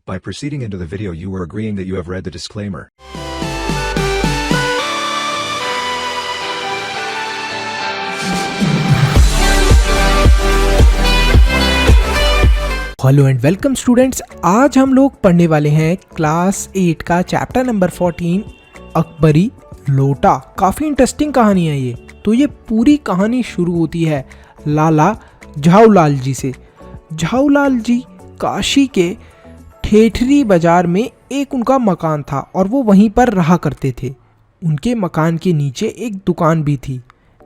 By proceeding into the video, you are agreeing that you have read the disclaimer. Hello and welcome students. आज हम लोग पढ़ने वाले हैं क्लास 8 का चैप्टर नंबर 14 अकबरी लोटा। काफ़ी इंटरेस्टिंग कहानी है ये। तो ये पूरी कहानी शुरू होती है लाला झाऊलाल जी से। झाऊलाल जी काशी के ठेठरी बाजार में एक उनका मकान था और वो वहीं पर रहा करते थे। उनके मकान के नीचे एक दुकान भी थी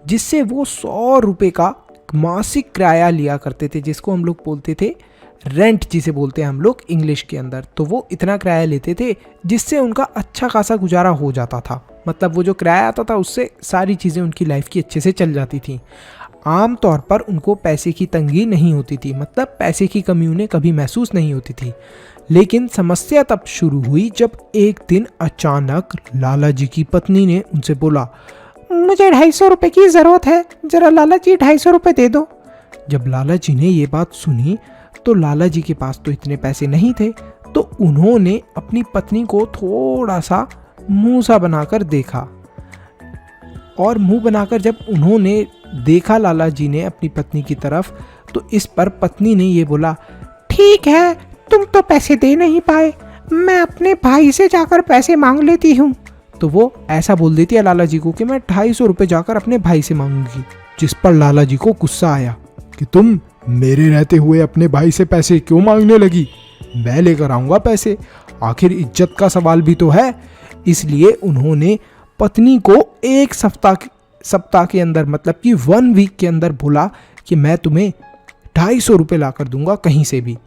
जिससे वो 100 रुपये का मासिक किराया लिया करते थे, जिसको हम लोग बोलते थे रेंट, जिसे बोलते हैं हम लोग इंग्लिश के अंदर। तो वो इतना किराया लेते थे जिससे उनका अच्छा खासा गुजारा हो जाता था। मतलब वो जो किराया आता था उससे सारी चीज़ें उनकी लाइफ की अच्छे से चल जाती थी। आम तौर पर उनको पैसे की तंगी नहीं होती थी, मतलब पैसे की कमी उन्हें कभी महसूस नहीं होती थी। लेकिन समस्या तब शुरू हुई जब एक दिन अचानक लाला जी की पत्नी ने उनसे बोला, मुझे 250 रुपये की ज़रूरत है, ज़रा लाला जी 250 रुपये दे दो। जब लाला जी ने ये बात सुनी तो लाला जी के पास तो इतने पैसे नहीं थे, तो उन्होंने अपनी पत्नी को थोड़ा सा मुंह सा बनाकर देखा। और मुंह बनाकर जब उन्होंने देखा लाला जी ने अपनी पत्नी की तरफ, तो इस पर पत्नी ने ये बोला, ठीक है, तुम तो पैसे दे नहीं पाए, मैं अपने भाई से जाकर पैसे मांग लेती हूँ। तो वो ऐसा बोल देती है लाला जी को कि मैं 250 रुपये जाकर अपने भाई से मांगूंगी। जिस पर लाला जी को गुस्सा आया कि तुम मेरे रहते हुए अपने भाई से पैसे क्यों मांगने लगी? मैं लेकर आऊंगा पैसे, आखिर इज्जत का सवाल भी तो है। इसलिए उन्होंने पत्नी को एक सप्ताह के अंदर, मतलब कि 1 वीक के अंदर बोला कि मैं तुम्हें 250 रुपये ला कर दूंगा कहीं से भी।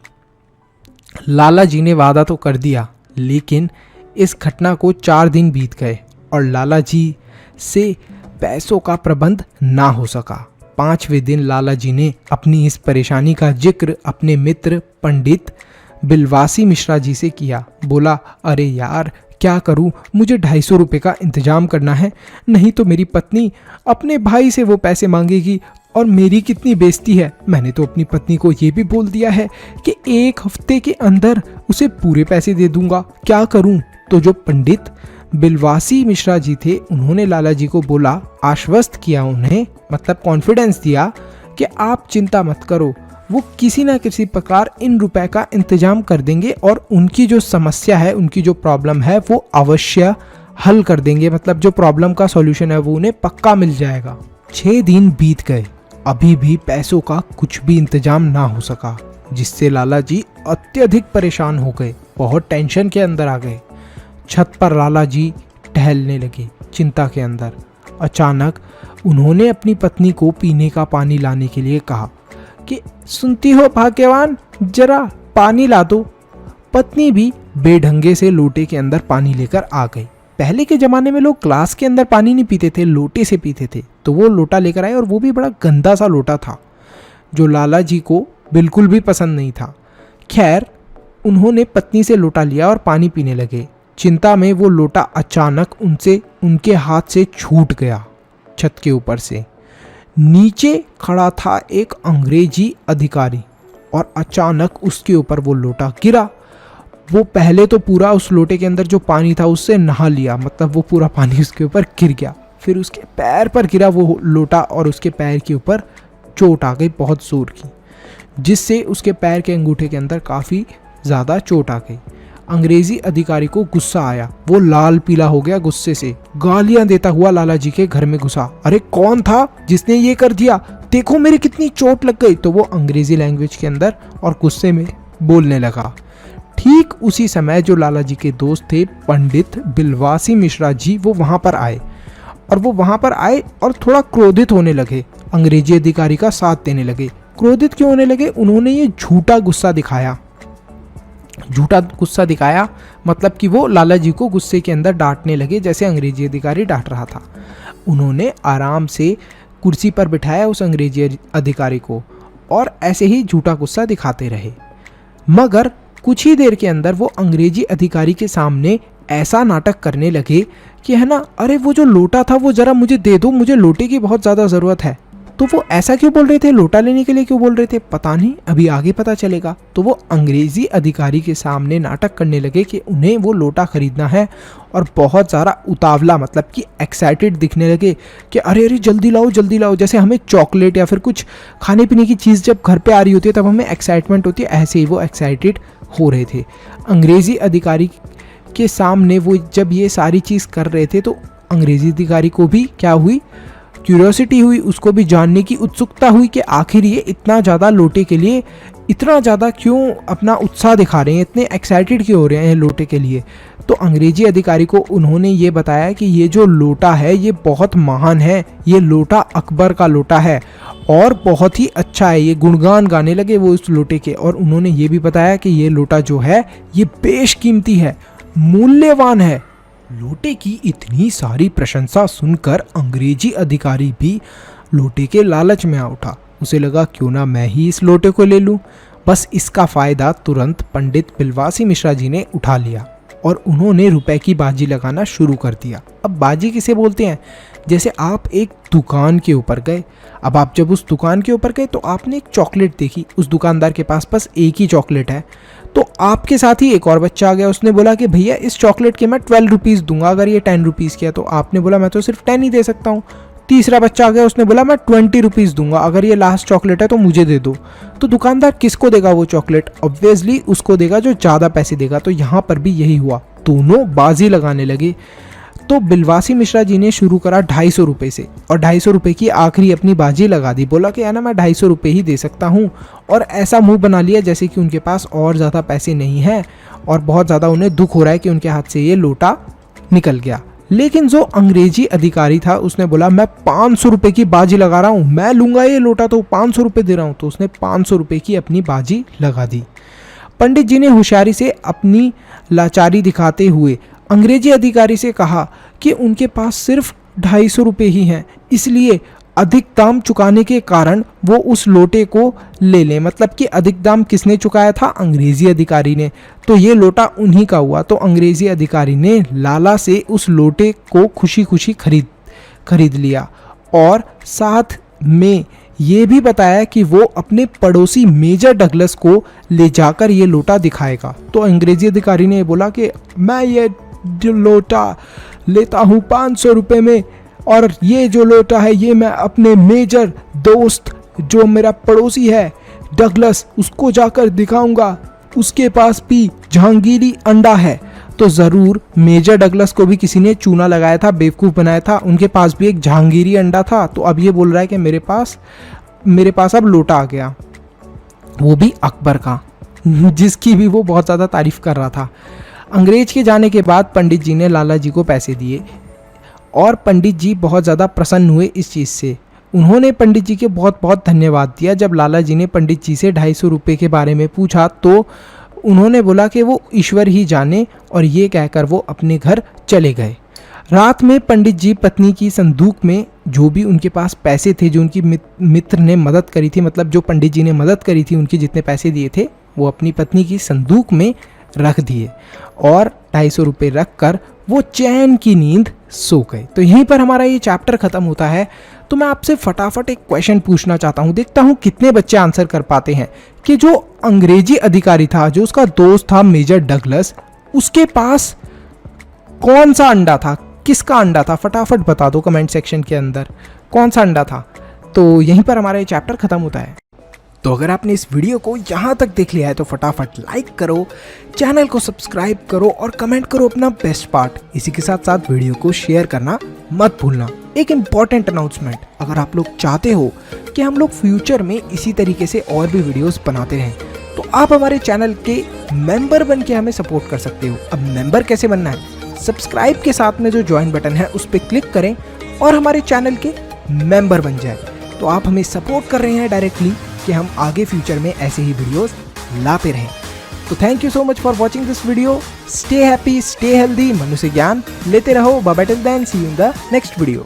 लाला जी ने वादा तो कर दिया, लेकिन इस घटना को 4 दिन बीत गए और लाला जी से पैसों का प्रबंध ना हो सका। 5वें दिन लाला जी ने अपनी इस परेशानी का जिक्र अपने मित्र पंडित बिलवासी मिश्रा जी से किया। बोला, अरे यार क्या करूं, मुझे 250 रुपये का इंतजाम करना है, नहीं तो मेरी पत्नी अपने भाई से वो पैसे मांगेगी और मेरी कितनी बेइज्जती है। मैंने तो अपनी पत्नी को ये भी बोल दिया है कि 1 हफ्ते के अंदर उसे पूरे पैसे दे दूंगा, क्या करूं? तो जो पंडित बिलवासी मिश्रा जी थे उन्होंने लाला जी को बोला, आश्वस्त किया उन्हें, मतलब कॉन्फिडेंस दिया कि आप चिंता मत करो, वो किसी ना किसी प्रकार इन रुपए का इंतजाम कर देंगे और उनकी जो समस्या है, उनकी जो प्रॉब्लम है वो अवश्य हल कर देंगे। मतलब जो प्रॉब्लम का सॉल्यूशन है वो उन्हें पक्का मिल जाएगा। 6 दिन बीत गए, अभी भी पैसों का कुछ भी इंतजाम ना हो सका, जिससे लाला जी अत्यधिक परेशान हो गए, बहुत टेंशन के अंदर आ गए। छत पर लाला जी टहलने लगे चिंता के अंदर। अचानक उन्होंने अपनी पत्नी को पीने का पानी लाने के लिए कहा कि सुनती हो भाग्यवान, जरा पानी ला दो। पत्नी भी बेढंगे से लोटे के अंदर पानी लेकर आ गई। पहले के ज़माने में लोग ग्लास के अंदर पानी नहीं पीते थे, लोटे से पीते थे। तो वो लोटा लेकर आए और वो भी बड़ा गंदा सा लोटा था जो लाला जी को बिल्कुल भी पसंद नहीं था। खैर, उन्होंने पत्नी से लोटा लिया और पानी पीने लगे। चिंता में वो लोटा अचानक उनके हाथ से छूट गया। छत के ऊपर से नीचे खड़ा था एक अंग्रेजी अधिकारी और अचानक उसके ऊपर वो लोटा गिरा। वो पहले तो पूरा उस लोटे के अंदर जो पानी था उससे नहा लिया, मतलब वो पूरा पानी उसके ऊपर गिर गया। फिर उसके पैर पर गिरा वो लोटा और उसके पैर के ऊपर चोट आ गई बहुत ज़ोर की, जिससे उसके पैर के अंगूठे के अंदर काफ़ी ज़्यादा चोट आ गई। अंग्रेजी अधिकारी को गुस्सा आया, वो लाल पीला हो गया गुस्से से, गालियां देता हुआ लाला जी के घर में घुसा। अरे कौन था जिसने ये कर दिया? देखो मेरी कितनी चोट लग गई। तो वो अंग्रेजी लैंग्वेज के अंदर और गुस्से में बोलने लगा। ठीक उसी समय जो लाला जी के दोस्त थे पंडित बिलवासी मिश्रा जी, वो वहां पर आए और थोड़ा क्रोधित होने लगे, अंग्रेजी अधिकारी का साथ देने लगे। क्रोधित क्यों होने लगे? उन्होंने ये झूठा गुस्सा दिखाया, मतलब कि वो लाला जी को गुस्से के अंदर डांटने लगे जैसे अंग्रेजी अधिकारी डांट रहा था। उन्होंने आराम से कुर्सी पर बिठाया उस अंग्रेजी अधिकारी को और ऐसे ही झूठा गुस्सा दिखाते रहे। मगर कुछ ही देर के अंदर वो अंग्रेजी अधिकारी के सामने ऐसा नाटक करने लगे कि है ना, अरे वो जो लोटा था वो ज़रा मुझे दे दो, मुझे लोटे की बहुत ज़्यादा ज़रूरत है। तो वो ऐसा क्यों बोल रहे थे, लोटा लेने के लिए क्यों बोल रहे थे, पता नहीं, अभी आगे पता चलेगा। तो वो अंग्रेजी अधिकारी के सामने नाटक करने लगे कि उन्हें वो लोटा खरीदना है और बहुत ज़्यादा उतावला मतलब कि एक्साइटेड दिखने लगे कि अरे अरे जल्दी लाओ जल्दी लाओ। जैसे हमें चॉकलेट या फिर कुछ खाने पीने की चीज़ जब घर पे आ रही होती है तब हमें एक्साइटमेंट होती है, ऐसे ही वो एक्साइटेड हो रहे थे। अंग्रेज़ी अधिकारी के सामने वो जब ये सारी चीज़ कर रहे थे तो अंग्रेज़ी अधिकारी को भी क्या हुई, क्यूरियोसिटी हुई, उसको भी जानने की उत्सुकता हुई कि आखिर ये इतना ज़्यादा लोटे के लिए इतना ज़्यादा क्यों अपना उत्साह दिखा रहे हैं, इतने एक्साइटेड क्यों हो रहे हैं लोटे के लिए। तो अंग्रेजी अधिकारी को उन्होंने ये बताया कि ये जो लोटा है ये बहुत महान है, ये लोटा अकबर का लोटा है और बहुत ही अच्छा है। ये गुणगान गाने लगे वो इस लोटे के, और उन्होंने ये भी बताया कि ये लोटा जो है ये बेशकीमती है, मूल्यवान है। लोटे की इतनी सारी प्रशंसा सुनकर अंग्रेजी अधिकारी भी लोटे के लालच में आ उठा। उसे लगा क्यों ना मैं ही इस लोटे को ले लूं। बस इसका फ़ायदा तुरंत पंडित बिलवासी मिश्रा जी ने उठा लिया और उन्होंने रुपए की बाजी लगाना शुरू कर दिया। अब बाजी किसे बोलते हैं, जैसे आप एक दुकान के ऊपर गए, अब आप जब उस दुकान के ऊपर गए तो आपने एक चॉकलेट देखी, उस दुकानदार के पास बस एक ही चॉकलेट है, तो आपके साथ ही एक और बच्चा आ गया, उसने बोला कि भैया इस चॉकलेट के मैं 12 रुपीज़ दूंगा अगर ये 10 रुपीज़ की है। तो आपने बोला मैं तो सिर्फ 10 ही दे सकता हूँ। तीसरा बच्चा आ गया, उसने बोला मैं 20 रुपीज़ दूंगा अगर ये लास्ट चॉकलेट है तो मुझे दे दो। तो दुकानदार किसको देगा वो चॉकलेट, ऑब्वियसली उसको देगा जो ज़्यादा पैसे देगा। तो यहाँ पर भी यही हुआ, दोनों बाजी लगाने लगे। तो बिलवासी मिश्रा जी ने शुरू करा 250 रुपये से और 250 रुपये की आखिरी अपनी बाजी लगा दी। बोला कि है ना मैं 250 रुपये ही दे सकता हूँ, और ऐसा मुंह बना लिया जैसे कि उनके पास और ज़्यादा पैसे नहीं हैं और बहुत ज़्यादा उन्हें दुख हो रहा है कि उनके हाथ से ये लोटा निकल गया। लेकिन जो अंग्रेजी अधिकारी था उसने बोला मैं 500 रुपये की बाजी लगा रहा हूँ, मैं लूँगा ये लोटा, तो 500 रुपये दे रहा हूँ। तो उसने 500 रुपये की अपनी बाजी लगा दी। पंडित जी ने होशियारी से अपनी लाचारी दिखाते हुए अंग्रेजी अधिकारी से कहा कि उनके पास सिर्फ 250 रुपये ही हैं, इसलिए अधिक दाम चुकाने के कारण वो उस लोटे को ले लें। मतलब कि अधिक दाम किसने चुकाया था, अंग्रेजी अधिकारी ने, तो ये लोटा उन्हीं का हुआ। तो अंग्रेजी अधिकारी ने लाला से उस लोटे को खुशी खुशी खरीद लिया और साथ में ये भी बताया कि वो अपने पड़ोसी मेजर डगलस को ले जाकर ये लोटा दिखाएगा। तो अंग्रेजी अधिकारी ने बोला कि मैं ये जो लोटा लेता हूँ 500 रुपये में, और ये जो लोटा है ये मैं अपने मेजर दोस्त जो मेरा पड़ोसी है डगलस उसको जाकर दिखाऊंगा, उसके पास भी जहांगीरी अंडा है। तो ज़रूर मेजर डगलस को भी किसी ने चूना लगाया था, बेवकूफ़ बनाया था, उनके पास भी एक जहांगीरी अंडा था। तो अब ये बोल रहा है कि मेरे पास अब लोटा आ गया, वो भी अकबर का, जिसकी भी वो बहुत ज़्यादा तारीफ़ कर रहा था। अंग्रेज के जाने के बाद पंडित जी ने लाला जी को पैसे दिए और पंडित जी बहुत ज़्यादा प्रसन्न हुए इस चीज़ से। उन्होंने पंडित जी के बहुत बहुत धन्यवाद दिया। जब लाला जी ने पंडित जी से 250 रुपये के बारे में पूछा तो उन्होंने बोला कि वो ईश्वर ही जाने, और ये कहकर वो अपने घर चले गए। रात में पंडित जी पत्नी की संदूक में जो भी उनके पास पैसे थे, जो उनकी मित्र ने मदद करी थी, मतलब जो पंडित जी ने मदद करी थी, उनके जितने पैसे दिए थे वो अपनी पत्नी की संदूक में रख दिए और 250 रुपये रख कर वो चैन की नींद सो गए। तो यहीं पर हमारा ये चैप्टर ख़त्म होता है। तो मैं आपसे फटाफट एक क्वेश्चन पूछना चाहता हूँ, देखता हूँ कितने बच्चे आंसर कर पाते हैं कि जो अंग्रेजी अधिकारी था, जो उसका दोस्त था मेजर डगलस, उसके पास कौन सा अंडा था, किसका अंडा था, फटाफट बता दो कमेंट सेक्शन के अंदर कौन सा अंडा था। तो यहीं पर हमारा ये चैप्टर ख़त्म होता है। तो अगर आपने इस वीडियो को यहाँ तक देख लिया है तो फटाफट लाइक करो, चैनल को सब्सक्राइब करो और कमेंट करो अपना बेस्ट पार्ट। इसी के साथ साथ वीडियो को शेयर करना मत भूलना। एक इम्पॉर्टेंट अनाउंसमेंट, अगर आप लोग चाहते हो कि हम लोग फ्यूचर में इसी तरीके से और भी वीडियोस बनाते रहें तो आप हमारे चैनल के मेंबर बन के हमें सपोर्ट कर सकते हो। अब मेंबर कैसे बनना है, सब्सक्राइब के साथ में जो ज्वाइन बटन है उस पर क्लिक करें और हमारे चैनल के मेंबर बन जाए। तो आप हमें सपोर्ट कर रहे हैं डायरेक्टली कि हम आगे फ्यूचर में ऐसे ही वीडियोस लाते रहें। तो thank you so much for watching this video. Stay happy, stay healthy, मनुष्य ज्ञान लेते रहो। Bye bye till then, see you in the next video.